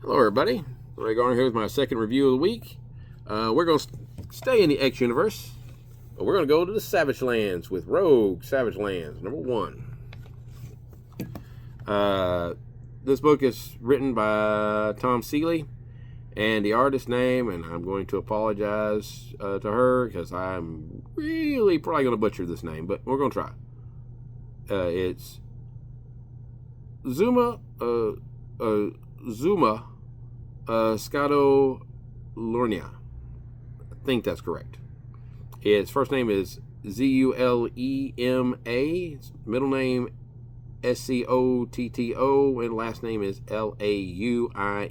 Hello everybody, Ray Garner here with my second review of the week. We're going to stay in the X universe, but we're going to go to the Savage Lands with Rogue Savage Lands, number 1. This book is written by Tom Seeley, and the artist's name, and I'm going to apologize to her because I'm really probably going to butcher this name, but we're going to try. It's Zulema, Scotto. I think that's correct. His first name is Zulema. His middle name Scotto, and last name is Launa.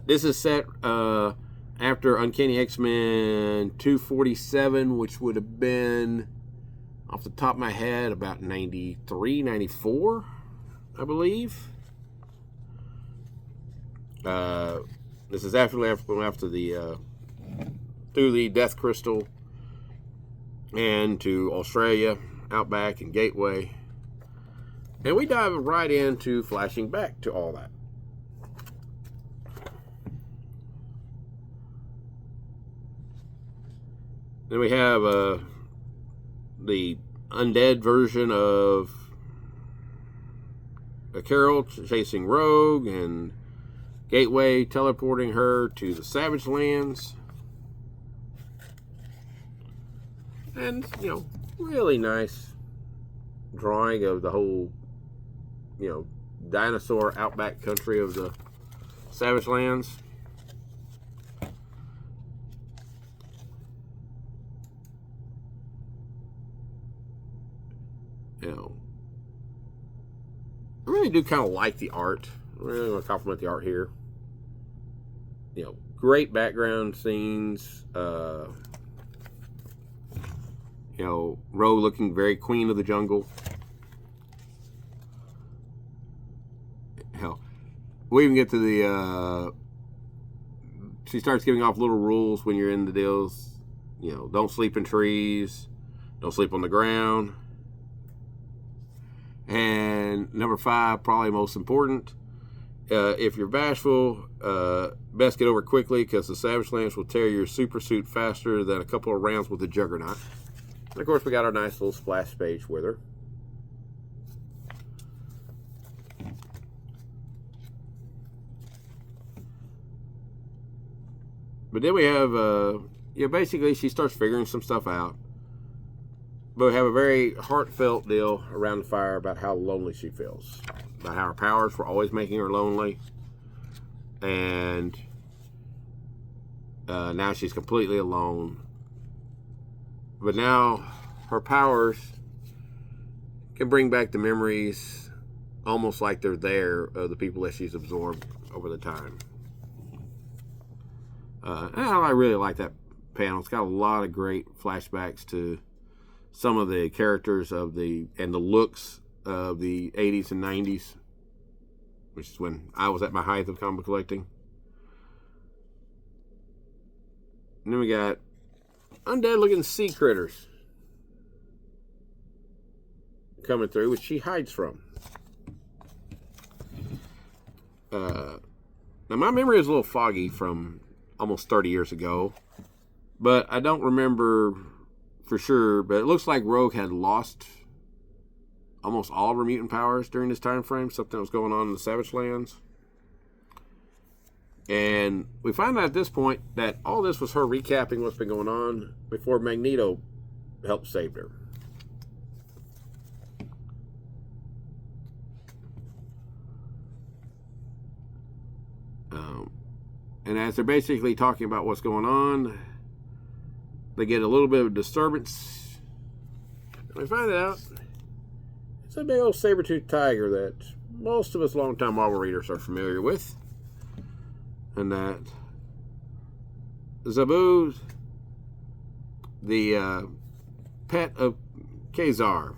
This is set after Uncanny X-Men 247, which would have been, off the top of my head, about 93, 94, I believe. This is after the through the Death Crystal and to Australia, Outback, and Gateway, and we dive right into flashing back to all that. Then we have the undead version of Carol chasing Rogue, and Gateway teleporting her to the Savage Lands. And, really nice drawing of the whole, dinosaur outback country of the Savage Lands. I really do kind of like the art. I really want to compliment the art here. Great background scenes. Rogue looking very queen of the jungle. Hell, we even get to the, she starts giving off little rules when you're in the deals. Don't sleep in trees. Don't sleep on the ground. And number 5, probably most important, if you're bashful, best get over quickly, because the Savage Lands will tear your super suit faster than a couple of rounds with the Juggernaut. And of course, we got our nice little splash page with her. But then we have, basically she starts figuring some stuff out. But we have a very heartfelt deal around the fire about how lonely she feels. About how her powers were always making her lonely. And now she's completely alone. But now her powers can bring back the memories almost like they're there of the people that she's absorbed over the time. And I really like that panel. It's got a lot of great flashbacks to some of the characters and the looks of the 80s and 90s, which is when I was at my height of comic collecting. And then we got undead looking sea critters coming through, which she hides from. Now my memory is a little foggy from almost 30 years ago, but I don't remember for sure, but it looks like Rogue had lost almost all of her mutant powers during this time frame. Something was going on in the Savage Lands. And we find out at this point that all this was her recapping what's been going on before Magneto helped save her. And as they're basically talking about what's going on, they get a little bit of disturbance. And we find out it's a big old saber-toothed tiger that most of us long-time Marvel readers are familiar with. And that Zabu, the pet of Kazar.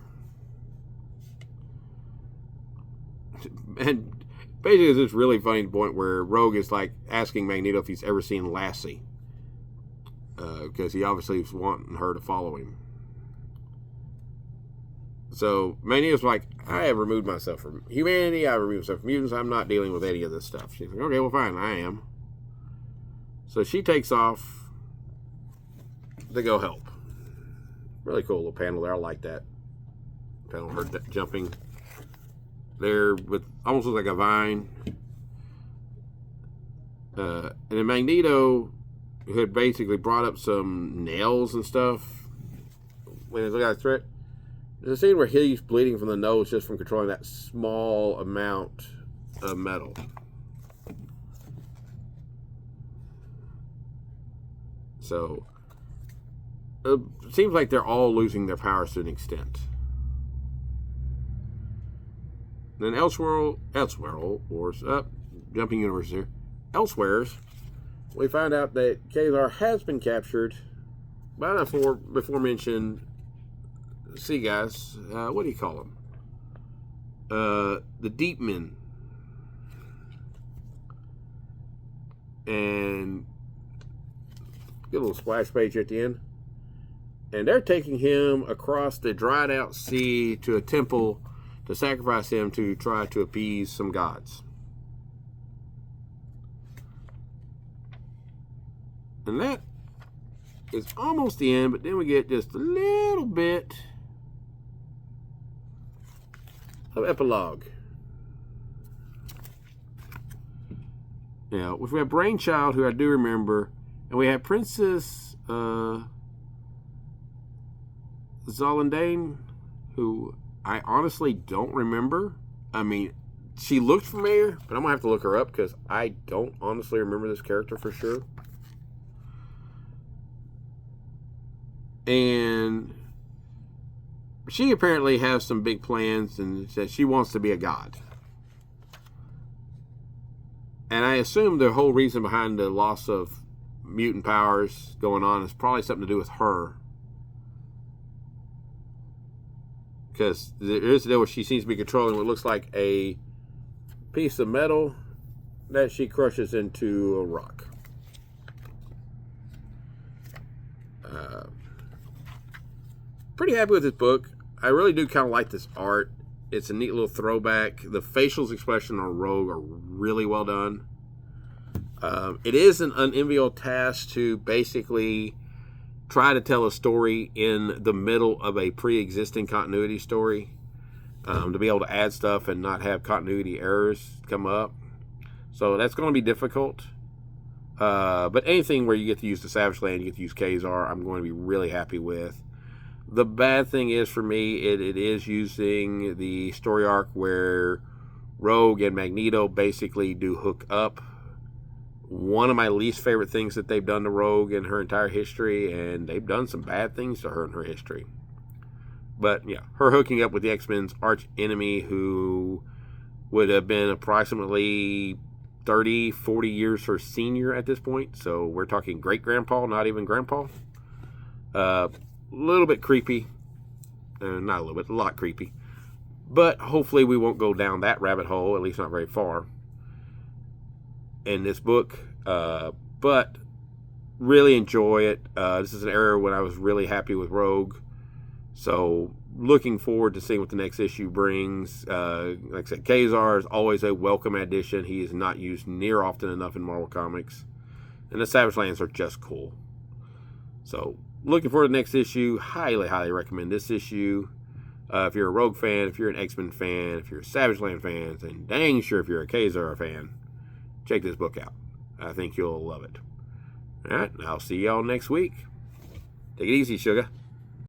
And basically it's this really funny point where Rogue is like asking Magneto if he's ever seen Lassie. Because he obviously is wanting her to follow him. So Magneto's like, I have removed myself from humanity. I removed myself from mutants. I'm not dealing with any of this stuff. She's like, okay, well, fine, I am. So she takes off to go help. Really cool little panel there. I like that panel. Her jumping there with almost like a vine. And then Magneto, who had basically brought up some nails and stuff when he got threat. There's a scene where he's bleeding from the nose just from controlling that small amount of metal. So it seems like they're all losing their powers to an extent. Then jumping universe here. Elsewheres, we find out that Kazar has been captured by the before mentioned sea guys. What do you call them? The Deep Men. And get a little splash page at the end. And they're taking him across the dried out sea to a temple to sacrifice him to try to appease some gods. And that is almost the end, but then we get just a little bit of epilogue. Now, we have Brainchild, who I do remember, and we have Princess Zolendane, who I honestly don't remember. I mean, she looked familiar, but I'm going to have to look her up because I don't honestly remember this character for sure. And she apparently has some big plans and says she wants to be a god. And I assume the whole reason behind the loss of mutant powers going on is probably something to do with her. Because there is a deal where she seems to be controlling what looks like a piece of metal that she crushes into a rock. Pretty happy with this book. I really do kind of like this art. It's a neat little throwback. The facial expression on Rogue are really well done. It is an unenviable task to basically try to tell a story in the middle of a pre-existing continuity story. To be able to add stuff and not have continuity errors come up. So that's going to be difficult. But anything where you get to use the Savage Land, you get to use Kazar, I'm going to be really happy with. The bad thing is for me, it is using the story arc where Rogue and Magneto basically do hook up. One of my least favorite things that they've done to Rogue in her entire history, and they've done some bad things to her in her history. But yeah, her hooking up with the X-Men's arch enemy, who would have been approximately 30, 40 years her senior at this point. So we're talking great-grandpa, not even grandpa. A little bit creepy. Not a little bit, a lot creepy. But hopefully we won't go down that rabbit hole, at least not very far in this book. But really enjoy it. This is an era when I was really happy with Rogue. So looking forward to seeing what the next issue brings. Like I said, Kazar is always a welcome addition. He is not used near often enough in Marvel Comics. And the Savage Lands are just cool. So looking forward to the next issue. Highly, highly recommend this issue. If you're a Rogue fan, if you're an X-Men fan, if you're a Savage Land fan, and dang sure if you're a Kazar fan, check this book out. I think you'll love it. All right, I'll see y'all next week. Take it easy, sugar.